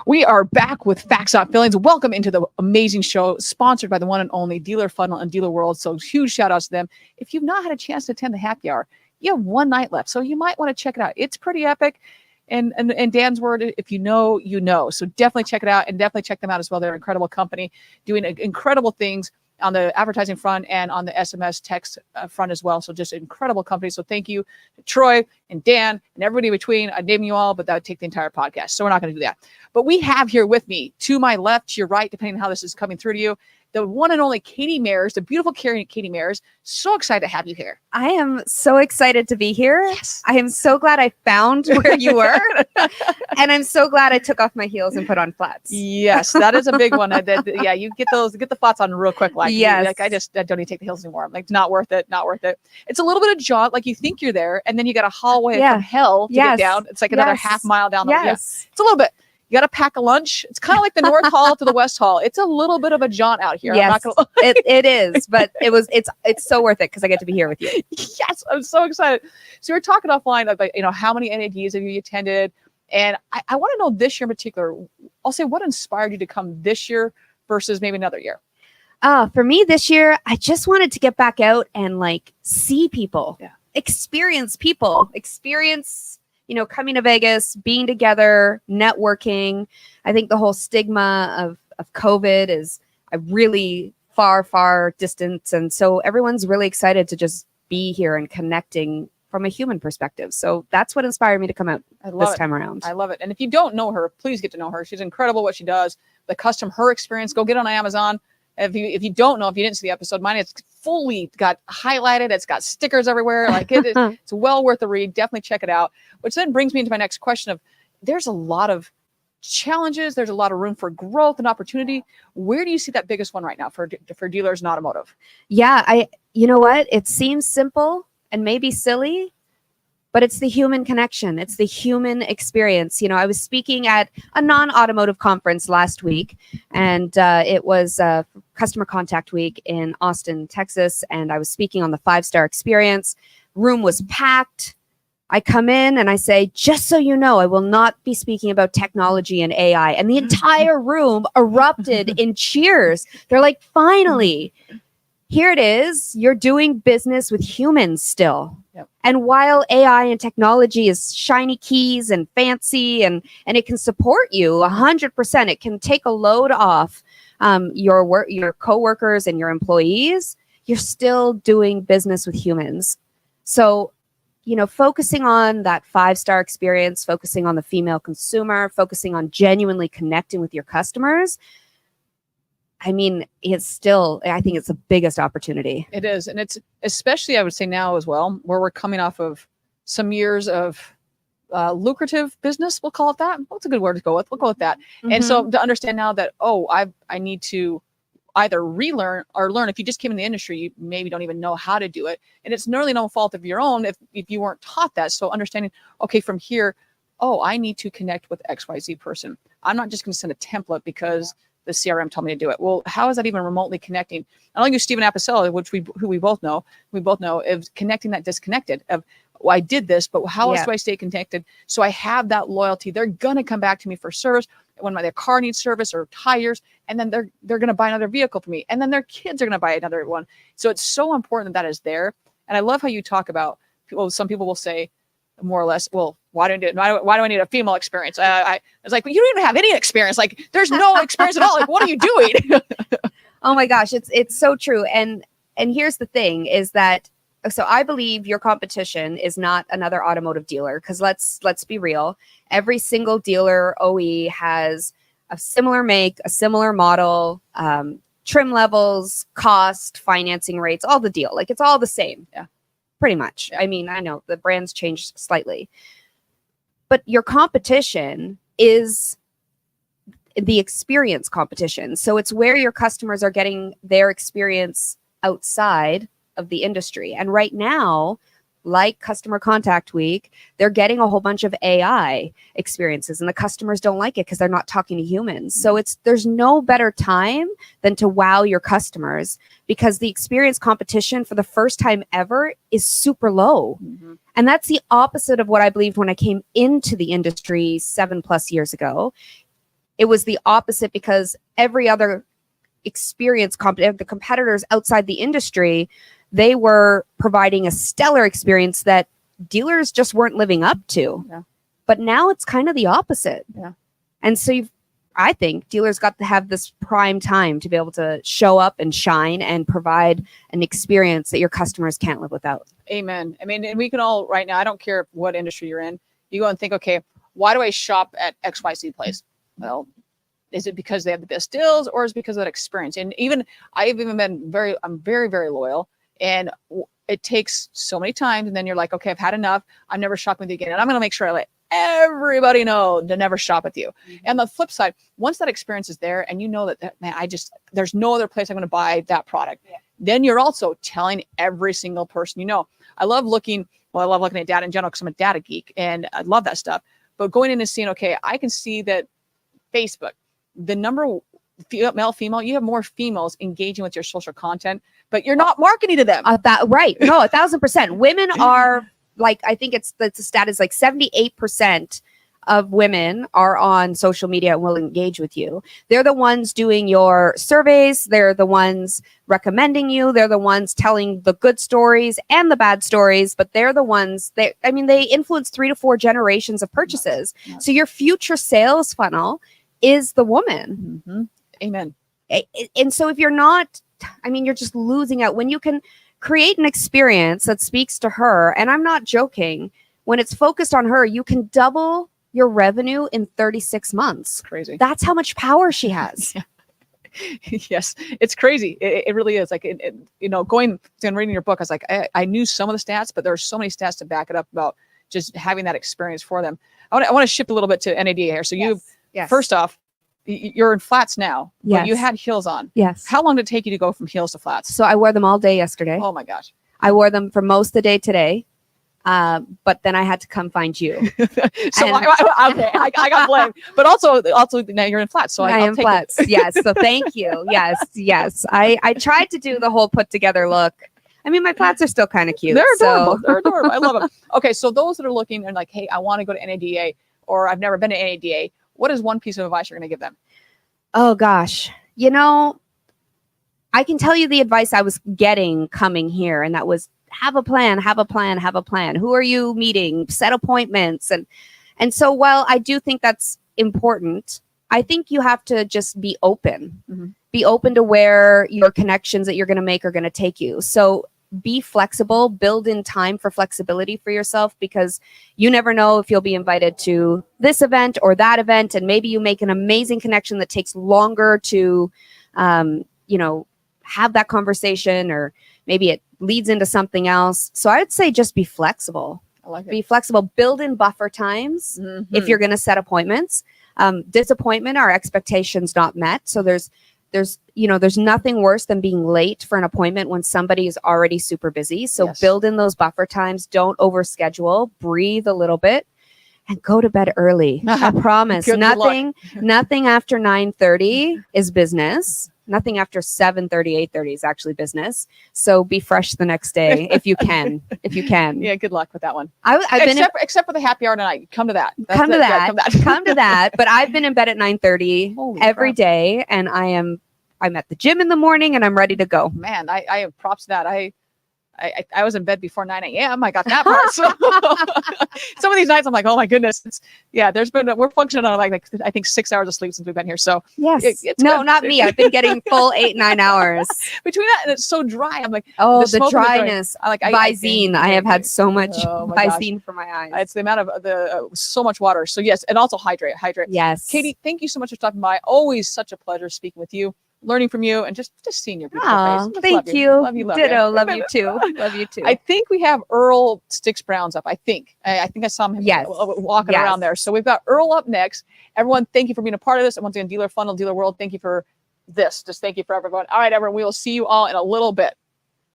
We are back with Facts Not Feelings. Welcome into the amazing show sponsored by the one and only Dealer Funnel and Dealer World. So huge shout outs to them. If you've not had a chance to attend the happy hour, you have one night left. So you might want to check it out. It's pretty epic. And Dan's word, if you know, you know. So definitely check it out and definitely check them out as well. They're an incredible company doing incredible things on the advertising front and on the SMS text front as well. So just incredible company. So thank you to Troy and Dan and everybody in between. I'd name you all, but that would take the entire podcast. So we're not going to do that. But we have here with me, to my left, to your right, depending on how this is coming through to you, the one and only Katie Mayers, the beautiful Katie Mayers. So excited to have you here. I am so excited to be here. Yes. I am so glad I found where you were. And I'm so glad I took off my heels and put on flats. Yes, that is a big one. Yeah, you get the flats on real quick. Like, yes. I don't even take the heels anymore. I'm like, not worth it. Not worth it. It's a little bit of jaunt. Like you think you're there, and then you got a hallway from hell to get down. It's like another half mile down. It's a little bit. You got to pack a lunch. It's kind of like the North Hall to the West Hall. It's a little bit of a jaunt out here. Yes, it is, but it's so worth it because I get to be here with you. Yes, I'm so excited. So we're talking offline about, how many NADs have you attended? And I want to know this year in particular, I'll say what inspired you to come this year versus maybe another year? For me this year, I just wanted to get back out and like see people, experience people, coming to Vegas, being together, networking. I think the whole stigma of COVID is a really far distance. And so everyone's really excited to just be here and connecting from a human perspective. So that's what inspired me to come out this time around. I love it. And if you don't know her, please get to know her. She's incredible what she does. The her experience, go get it on Amazon. If you don't know, if you didn't see the episode, mine it's fully got highlighted. It's got stickers everywhere. Like it's well worth the read. Definitely check it out. Which then brings me into my next question of there's a lot of challenges. There's a lot of room for growth and opportunity. Where do you see that biggest one right now for dealers in automotive? Yeah, you know what? It seems simple and maybe silly, but it's the human connection. It's the human experience. I was speaking at a non-automotive conference last week, and it was Customer Contact Week in Austin, Texas, and I was speaking on the 5-star experience. Room was packed. I come in and I say, just so you know, I will not be speaking about technology and AI. And the entire room erupted in cheers. They're like, finally, here it is. You're doing business with humans still. Yep. And while AI and technology is shiny keys and fancy and it can support you 100%, it can take a load off your coworkers and your employees, you're still doing business with humans. So, focusing on that 5-star experience, focusing on the female consumer, focusing on genuinely connecting with your customers, I think it's the biggest opportunity. It is. And it's especially, I would say now as well, where we're coming off of some years of lucrative business. We'll call it that. What's a good word to go with? We'll go with that. Mm-hmm. And so to understand now that, I need to either relearn or learn. If you just came in the industry, you maybe don't even know how to do it. And it's nearly no fault of your own if you weren't taught that. So understanding, okay, from here, I need to connect with XYZ person. I'm not just going to send a template because the CRM told me to do it. Well, how is that even remotely connecting? I don't use Stephen Apicella, who we both know. We both know is connecting that disconnected of, I did this, but how else do I stay connected? So I have that loyalty. They're going to come back to me for service when their car needs service or tires, and then they're going to buy another vehicle from me, and then their kids are going to buy another one. So it's so important that is there. And I love how you talk about some people will say more or less, well, why do I need a female experience? I was like, well, you don't even have any experience. Like there's no experience at all. Like, what are you doing? Oh my gosh. It's so true. And here's the thing is that, so I believe your competition is not another automotive dealer, because let's be real. Every single dealer OE has a similar make, a similar model, trim levels, cost, financing rates, all the deal. Like it's all the same. Yeah. Pretty much. Yeah. I know the brands changed slightly, but your competition is the experience competition. So it's where your customers are getting their experience outside of the industry. And right now, like Customer Contact Week, they're getting a whole bunch of AI experiences, and the customers don't like it because they're not talking to humans. So there's no better time than to wow your customers, because the experience competition for the first time ever is super low. Mm-hmm. And that's the opposite of what I believed when I came into the industry 7+ years ago. It was the opposite because every other experience, the competitors outside the industry, they were providing a stellar experience that dealers just weren't living up to. Yeah. But now it's kind of the opposite. Yeah. And so I think dealers got to have this prime time to be able to show up and shine and provide an experience that your customers can't live without. Amen. I mean, and we can all right now, I don't care what industry you're in, you go and think, okay, why do I shop at XYZ place? Well, is it because they have the best deals, or is it because of that experience? And I've even been I'm very, very loyal, and it takes so many times. And then you're like, okay, I've had enough. I'm never shopping with you again. And I'm going to make sure I let everybody know to never shop with you. Mm-hmm. And the flip side, once that experience is there and you know that, man, there's no other place I'm going to buy that product. Yeah. Then you're also telling every single person, I love looking at data in general because I'm a data geek and I love that stuff. But going in and seeing, okay, I can see that Facebook, the number male, female, you have more females engaging with your social content, but you're not marketing to them. Right. No, 1,000%. Women are like, I think the stat is like 78% of women are on social media and will engage with you. They're the ones doing your surveys. They're the ones recommending you. They're the ones telling the good stories and the bad stories, but they're the ones they influence 3 to 4 generations of purchases. Yes. So your future sales funnel is the woman. Mm-hmm. Amen. And so if you're not, you're just losing out when you can create an experience that speaks to her. And I'm not joking. When it's focused on her, you can double your revenue in 36 months. Crazy. That's how much power she has. Yes, it's crazy. It really is. Like, going and reading your book, I was like, I knew some of the stats, but there are so many stats to back it up about just having that experience for them. I want to shift a little bit to NADA here. So first off, you're in flats now, but you had heels on. Yes. How long did it take you to go from heels to flats? So I wore them all day yesterday. Oh my gosh. I wore them for most of the day today. But then I had to come find you. So I got blamed. But also now you're in flats. So I am flats. Yes. So thank you. Yes. I tried to do the whole put together look. My flats are still kind of cute. They're adorable. They're adorable. I love them. Okay. So those that are looking and like, hey, I want to go to NADA, or I've never been to NADA. What is one piece of advice you're going to give them? Oh gosh. I can tell you the advice I was getting coming here, and that was have a plan. Who are you meeting? Set appointments. And so while I do think that's important, I think you have to just be open. Mm-hmm. Be open to where your connections that you're going to make are going to take you. So be flexible, build in time for flexibility for yourself, because you never know if you'll be invited to this event or that event. And maybe you make an amazing connection that takes longer to, have that conversation, or maybe it leads into something else. So I would say just be flexible. I like it. Be flexible, build in buffer times. Mm-hmm. If you're going to set appointments. Disappointment, our expectations not met. So there's nothing worse than being late for an appointment when somebody is already super busy. So build in those buffer times. Don't overschedule. Breathe a little bit and go to bed early. I promise. Nothing after 9:30 is business. Nothing after 7:30, 8:30 is actually business. So be fresh the next day if you can. Yeah, good luck with that one. Except for the happy hour tonight. Come to that. Come to that. But I've been in bed at 9:30 every day, and I'm at the gym in the morning, and I'm ready to go. Man, I have props to that. I was in bed before 9 a.m. I got that part. So some of these nights I'm like, oh my goodness. We're functioning on like I think 6 hours of sleep since we've been here. So yes. Not me. I've been getting full 8-9 hours. Between that and it's so dry. I'm like, the dryness. Visine. I have had so much Visine for my eyes. It's the amount of so much water. So yes, and also hydrate. Yes. Katie, thank you so much for stopping by. Always such a pleasure speaking with you, learning from you, and just seeing your beautiful face. Thank you. Love you. Ditto. Love you too. Love you too. I think we have Earl Sticks Browns up. I think I saw him walking around there. So we've got Earl up next. Everyone, thank you for being a part of this. And once again, Dealer Funnel, Dealer World, thank you for this. Just thank you for everyone. All right, everyone, we will see you all in a little bit.